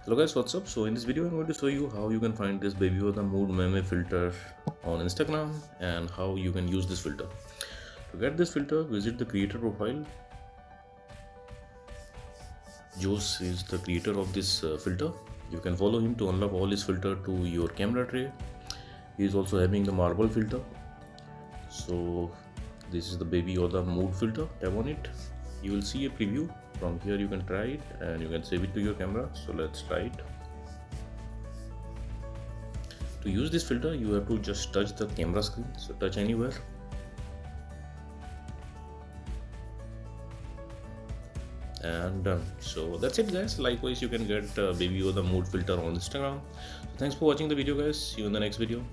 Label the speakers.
Speaker 1: Hello guys, what's up? So in this video I'm going to show you how you can find this baby with the mood meme filter on Instagram and how you can use this filter. To get this filter, visit the creator profile. Jose is the creator of this filter. You can follow him to unlock all his filter to your camera tray. He is also having the marble filter. So this is the baby or the mood filter. Tap on it. You will see a preview. From here you can try it and you can save it to your camera. So let's try it. To use this filter you have to just touch the camera screen. So touch anywhere. And done. So that's it guys. Likewise you can get baby or the mood filter on Instagram. So thanks for watching the video guys. See you in the next video.